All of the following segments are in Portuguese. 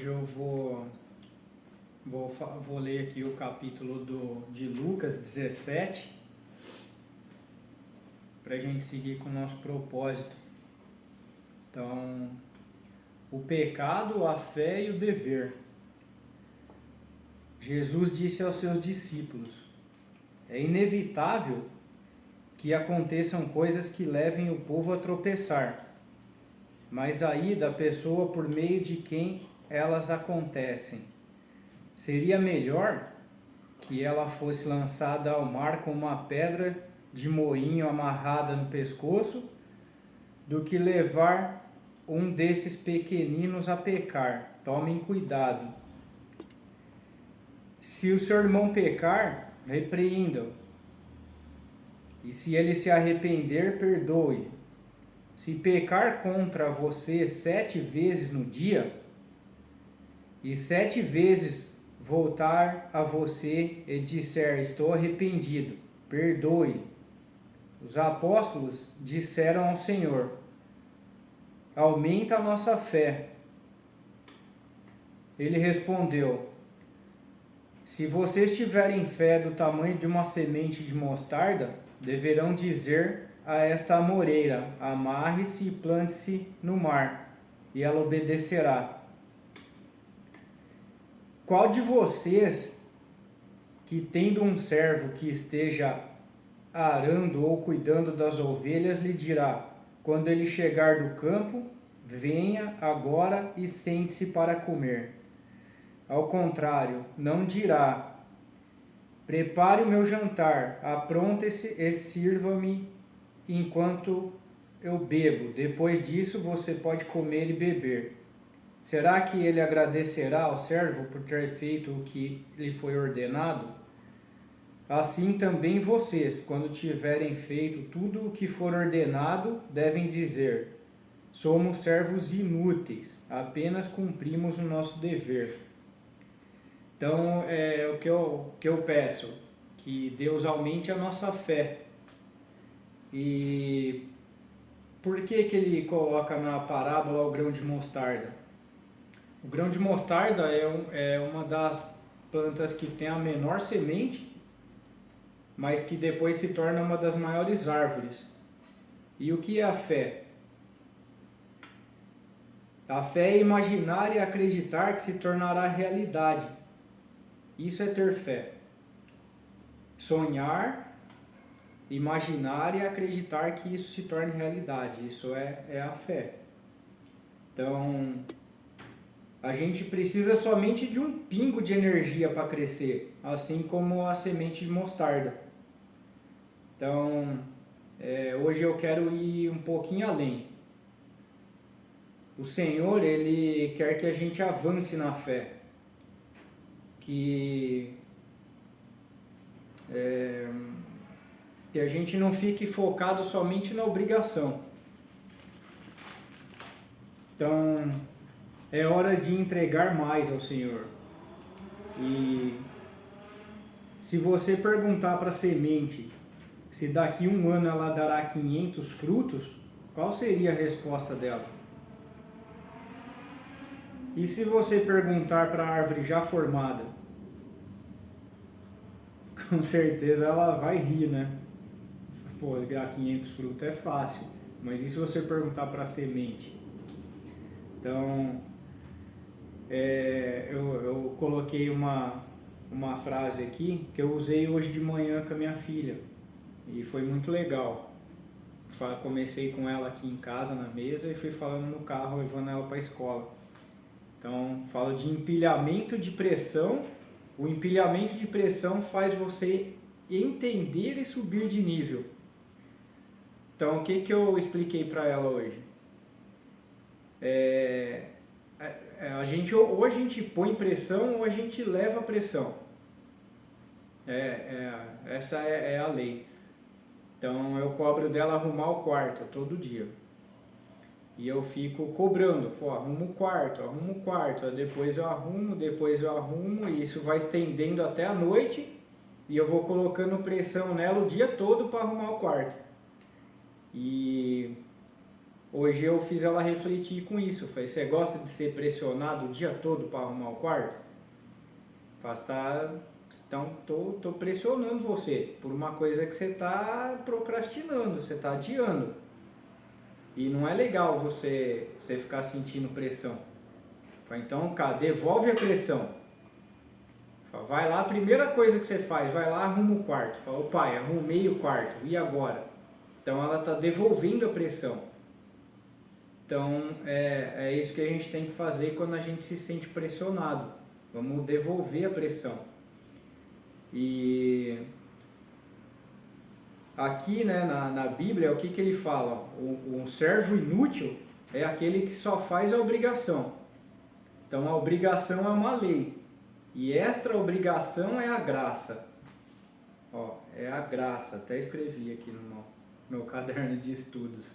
Hoje eu vou ler aqui o capítulo de Lucas 17, para a gente seguir com o nosso propósito. Então, o pecado, a fé e o dever. Jesus disse aos seus discípulos: é inevitável que aconteçam coisas que levem o povo a tropeçar, mas aí da pessoa por meio de quem elas acontecem. Seria melhor que ela fosse lançada ao mar com uma pedra de moinho amarrada no pescoço, do que levar um desses pequeninos a pecar. Tomem cuidado. Se o seu irmão pecar, repreenda-o. E se ele se arrepender, perdoe. Se pecar contra você 7 vezes no dia, e 7 vezes voltar a você e disser: estou arrependido, perdoe. Os apóstolos disseram ao Senhor: aumenta a nossa fé. Ele respondeu: se vocês tiverem fé do tamanho de uma semente de mostarda, deverão dizer a esta amoreira: amarre-se e plante-se no mar, e ela obedecerá. Qual de vocês, que tendo um servo que esteja arando ou cuidando das ovelhas, lhe dirá, quando ele chegar do campo: venha agora e sente-se para comer? Ao contrário, não dirá: prepare o meu jantar, apronte-se e sirva-me enquanto eu bebo. Depois disso você pode comer e beber. Será que ele agradecerá ao servo por ter feito o que lhe foi ordenado? Assim também vocês, quando tiverem feito tudo o que for ordenado, devem dizer: somos servos inúteis, apenas cumprimos o nosso dever. Então, o que eu peço, que Deus aumente a nossa fé. E por que ele coloca na parábola o grão de mostarda? O grão de mostarda é uma das plantas que tem a menor semente, mas que depois se torna uma das maiores árvores. E o que é a fé? A fé é imaginar e acreditar que se tornará realidade. Isso é ter fé. Sonhar, imaginar e acreditar que isso se torne realidade. Isso é a fé. Então, a gente precisa somente de um pingo de energia para crescer, assim como a semente de mostarda. Então, hoje eu quero ir um pouquinho além. O Senhor, Ele quer que a gente avance na fé. Que a gente não fique focado somente na obrigação. Então, é hora de entregar mais ao Senhor. E se você perguntar para a semente se daqui um ano ela dará 500 frutos, qual seria a resposta dela? E se você perguntar para a árvore já formada, com certeza ela vai rir, né? Pô, dar 500 frutos é fácil, mas e se você perguntar para a semente? Então, eu coloquei uma frase aqui que eu usei hoje de manhã com a minha filha e foi muito legal. Comecei com ela aqui em casa na mesa e fui falando no carro, levando ela para a escola. Então, falo de empilhamento de pressão. O empilhamento de pressão faz você entender e subir de nível. Então, o que eu expliquei para ela hoje? Ou a gente põe pressão ou a gente leva pressão. Essa é a lei. Então, eu cobro dela arrumar o quarto todo dia. E eu fico cobrando, arrumo o quarto, depois eu arrumo, e isso vai estendendo até a noite, e eu vou colocando pressão nela o dia todo para arrumar o quarto. E hoje eu fiz ela refletir com isso. Eu falei, você gosta de ser pressionado o dia todo para arrumar o quarto? Então, tô pressionando você por uma coisa que você está procrastinando, você está adiando. E não é legal você ficar sentindo pressão. Então, cara, devolve a pressão. Vai lá, a primeira coisa que você faz, vai lá, arruma o quarto. Fala, pai, arrumei o quarto, e agora? Então ela está devolvendo a pressão. Então é isso que a gente tem que fazer quando a gente se sente pressionado. Vamos devolver a pressão. E aqui, né, na Bíblia, o que ele fala? Um servo inútil é aquele que só faz a obrigação. Então a obrigação é uma lei. E extra obrigação é a graça. Ó, é a graça, até escrevi aqui no meu caderno de estudos.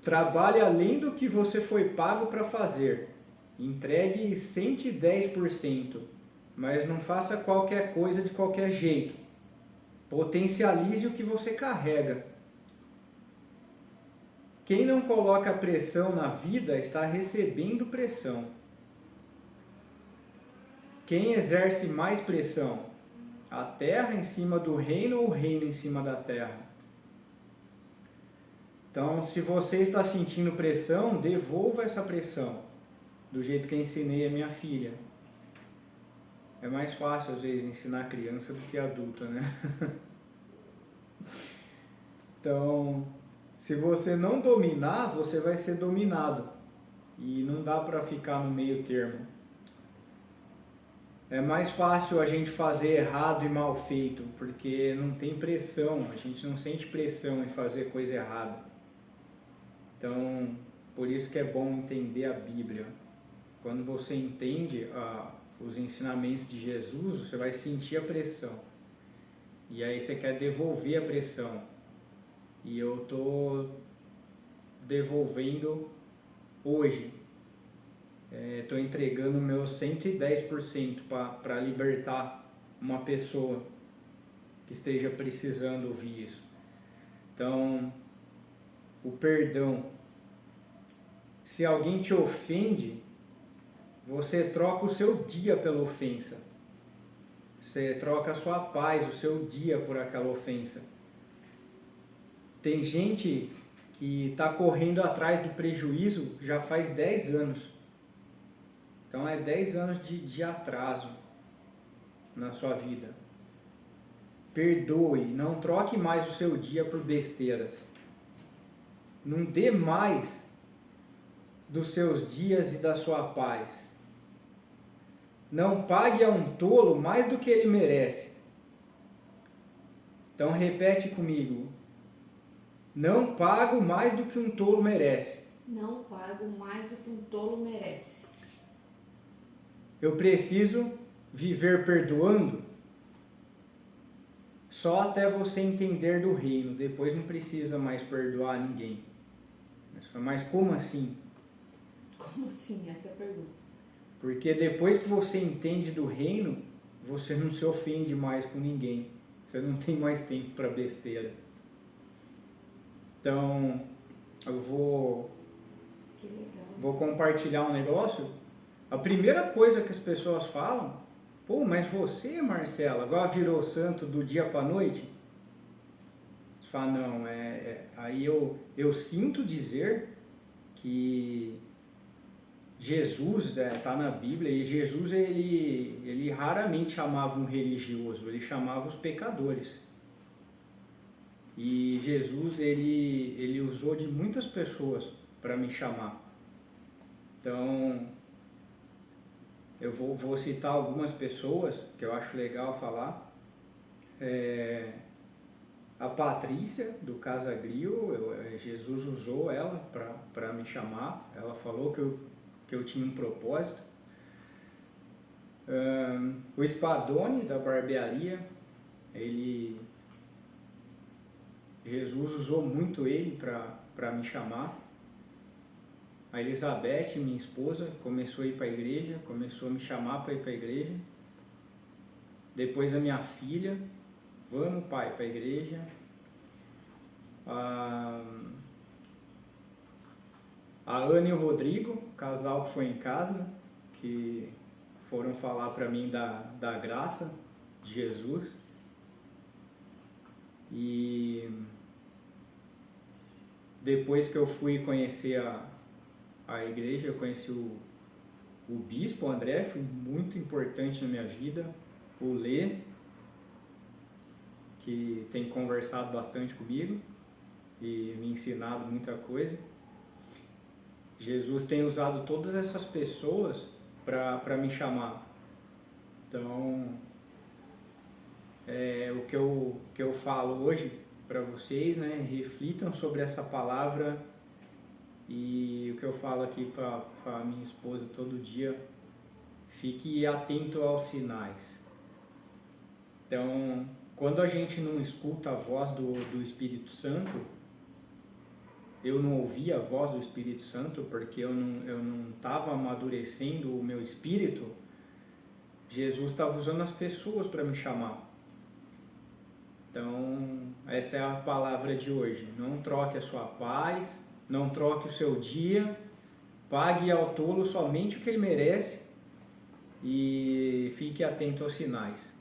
Trabalhe além do que você foi pago para fazer. Entregue 110%, mas não faça qualquer coisa de qualquer jeito. Potencialize o que você carrega. Quem não coloca pressão na vida está recebendo pressão. Quem exerce mais pressão? A terra em cima do reino ou o reino em cima da terra? Então, se você está sentindo pressão, devolva essa pressão, do jeito que eu ensinei a minha filha. É mais fácil, às vezes, ensinar criança do que adulta, né? Então, se você não dominar, você vai ser dominado. E não dá para ficar no meio termo. É mais fácil a gente fazer errado e mal feito, porque não tem pressão, a gente não sente pressão em fazer coisa errada. Então, por isso que é bom entender a Bíblia. Quando você entende os ensinamentos de Jesus, você vai sentir a pressão. E aí você quer devolver a pressão. E eu estou devolvendo hoje. Estou entregando meus 110% para libertar uma pessoa que esteja precisando ouvir isso. Então, o perdão. Se alguém te ofende, você troca o seu dia pela ofensa. Você troca a sua paz, o seu dia por aquela ofensa. Tem gente que está correndo atrás do prejuízo já faz 10 anos. Então é 10 anos de atraso na sua vida. Perdoe, não troque mais o seu dia por besteiras. Não dê mais dos seus dias e da sua paz. Não pague a um tolo mais do que ele merece. Então repete comigo. Não pago mais do que um tolo merece. Não pago mais do que um tolo merece. Eu preciso viver perdoando só até você entender do reino. Depois não precisa mais perdoar ninguém. Mas como assim? Como assim? Essa é a pergunta. Porque depois que você entende do reino, você não se ofende mais com ninguém. Você não tem mais tempo para besteira. Então, eu vou compartilhar um negócio. A primeira coisa que as pessoas falam, pô, mas você, Marcela, agora virou santo do dia para a noite? Você fala, não, aí eu sinto dizer que Jesus está na Bíblia, e Jesus ele raramente chamava um religioso, ele chamava os pecadores. E Jesus ele usou de muitas pessoas para me chamar. Então, eu vou citar algumas pessoas que eu acho legal falar. A Patrícia, do Casa Grill, Jesus usou ela para me chamar. Ela falou que eu tinha um propósito. O Spadoni, da barbearia, Jesus usou muito ele para me chamar. A Elizabeth, minha esposa, começou a ir para a igreja, começou a me chamar para ir para a igreja. Depois a minha filha, vamos, pai, para a igreja. A Ana e o Rodrigo, casal que foi em casa, que foram falar para mim da graça de Jesus. E depois que eu fui conhecer a igreja, eu conheci o bispo, o André, foi muito importante na minha vida. O Lê, que tem conversado bastante comigo e me ensinado muita coisa. Jesus tem usado todas essas pessoas para me chamar. Então, o que eu falo hoje para vocês, né, reflitam sobre essa palavra, e o que eu falo aqui para minha esposa todo dia, fique atento aos sinais. Então, quando a gente não escuta a voz do Espírito Santo, eu não ouvia a voz do Espírito Santo porque eu não estava amadurecendo o meu espírito, Jesus estava usando as pessoas para me chamar. Então, essa é a palavra de hoje. Não troque a sua paz, não troque o seu dia, pague ao tolo somente o que ele merece e fique atento aos sinais.